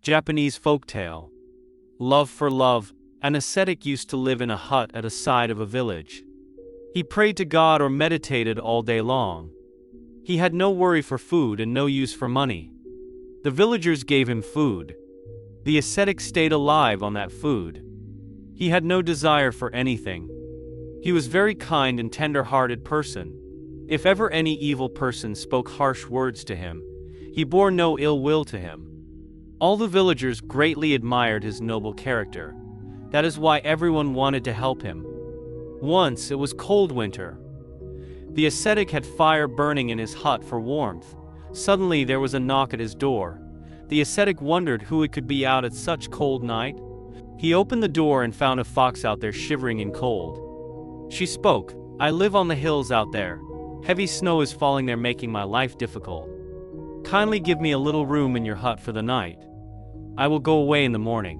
Japanese folktale. Love for love, an ascetic used to live in a hut at the side of a village. He prayed to God or meditated all day long. He had no worry for food and no use for money. The villagers gave him food. The ascetic stayed alive on that food. He had no desire for anything. He was a very kind and tender-hearted person. If ever any evil person spoke harsh words to him, he bore no ill will to him. All the villagers greatly admired his noble character. That is why everyone wanted to help him. Once it was cold winter. The ascetic had fire burning in his hut for warmth. Suddenly there was a knock at his door. The ascetic wondered who it could be out at such cold night. He opened the door and found a fox out there shivering in cold. She spoke, "I live on the hills out there. Heavy snow is falling there, making my life difficult. Kindly give me a little room in your hut for the night. I will go away in the morning."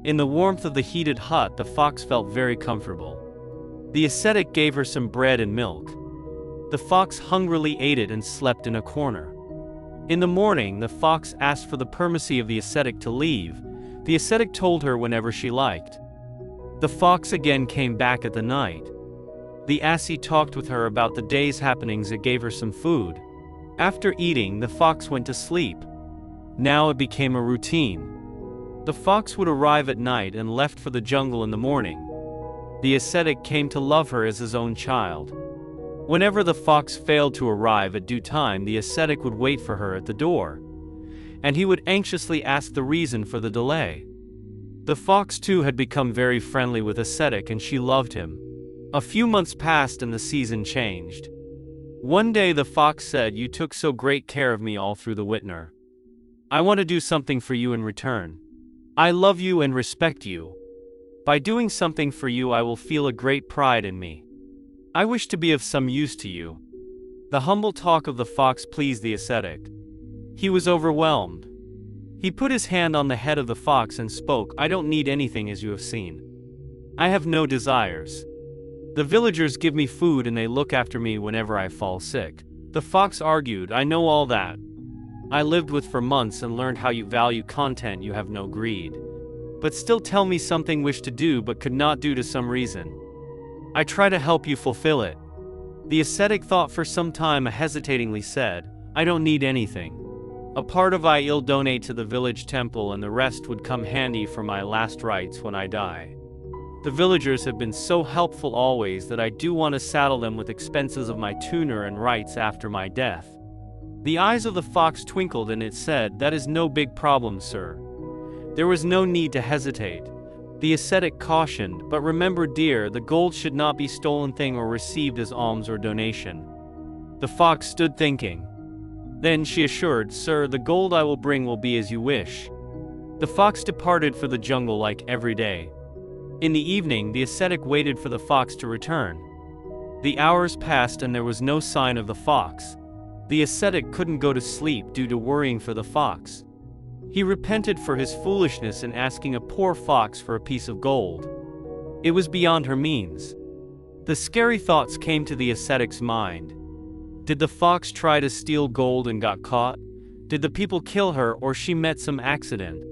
In the warmth of the heated hut, the fox felt very comfortable. The ascetic gave her some bread and milk. The fox hungrily ate it and slept in a corner. In the morning, the fox asked for the permission of the ascetic to leave. The ascetic told her whenever she liked. The fox again came back at the night. The ascetic talked with her about the day's happenings and gave her some food. After eating, the fox went to sleep. Now it became a routine. The fox would arrive at night and left for the jungle in the morning. The ascetic came to love her as his own child. Whenever the fox failed to arrive at due time, the ascetic would wait for her at the door, and he would anxiously ask the reason for the delay. The fox too had become very friendly with ascetic and she loved him. A few months passed and the season changed. One day the fox said, "You took so great care of me all through the winter. I want to do something for you in return. I love you and respect you. By doing something for you I will feel a great pride in me. I wish to be of some use to you." The humble talk of the fox pleased the ascetic. He was overwhelmed. He put his hand on the head of the fox and spoke, "I don't need anything, as you have seen. I have no desires. The villagers give me food and they look after me whenever I fall sick." The fox argued, "I know all that. I lived with for months and learned how you value content, you have no greed. But still tell me something wish to do but could not do to some reason. I try to help you fulfill it." The ascetic thought for some time and hesitatingly said, "I don't need anything. A part of I'll donate to the village temple and the rest would come handy for my last rites when I die. The villagers have been so helpful always that I do want to saddle them with expenses of my tuner and rites after my death." The eyes of the fox twinkled and it said, "That is no big problem, sir." There was no need to hesitate. The ascetic cautioned, "But remember, dear, the gold should not be stolen thing or received as alms or donation." The fox stood thinking. Then she assured, "Sir, the gold I will bring will be as you wish." The fox departed for the jungle like every day. In the evening, the ascetic waited for the fox to return. The hours passed and there was no sign of the fox. The ascetic couldn't go to sleep due to worrying for the fox. He repented for his foolishness in asking a poor fox for a piece of gold. It was beyond her means. The scary thoughts came to the ascetic's mind. Did the fox try to steal gold and got caught? Did the people kill her or she met some accident?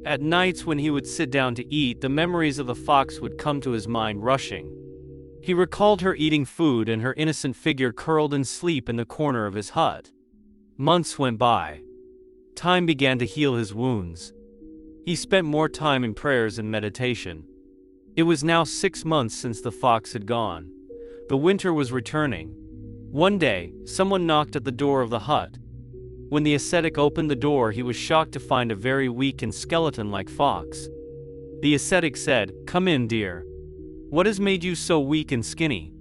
At nights when he would sit down to eat, the memories of the fox would come to his mind rushing. He recalled her eating food and her innocent figure curled in sleep in the corner of his hut. Months went by. Time began to heal his wounds. He spent more time in prayers and meditation. It was now 6 months since the fox had gone. The winter was returning. One day, someone knocked at the door of the hut. When the ascetic opened the door, he was shocked to find a very weak and skeleton-like fox. The ascetic said, "Come in, dear. What has made you so weak and skinny?"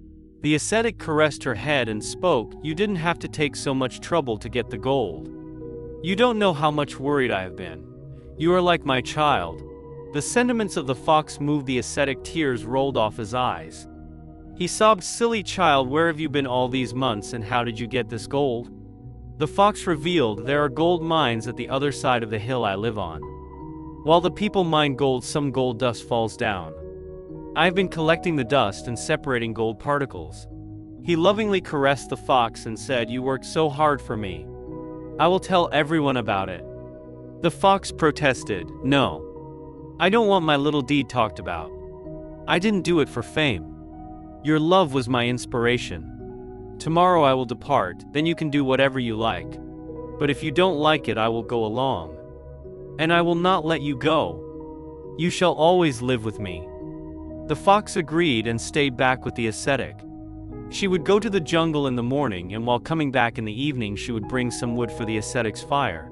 The ascetic caressed her head and spoke, "You didn't have to take so much trouble to get the gold. You don't know how much worried I have been. You are like my child." The sentiments of the fox moved the ascetic. Tears rolled off his eyes. He sobbed, "Silly child, where have you been all these months and how did you get this gold?" The fox revealed, "There are gold mines at the other side of the hill I live on. While the people mine gold, some gold dust falls down. I have been collecting the dust and separating gold particles." He lovingly caressed the fox and said, "You worked so hard for me. I will tell everyone about it." The fox protested, "No. I don't want my little deed talked about. I didn't do it for fame. Your love was my inspiration. Tomorrow I will depart, then you can do whatever you like. But if you don't like it, I will go along. And I will not let you go. You shall always live with me." The fox agreed and stayed back with the ascetic. She would go to the jungle in the morning, and while coming back in the evening she would bring some wood for the ascetic's fire.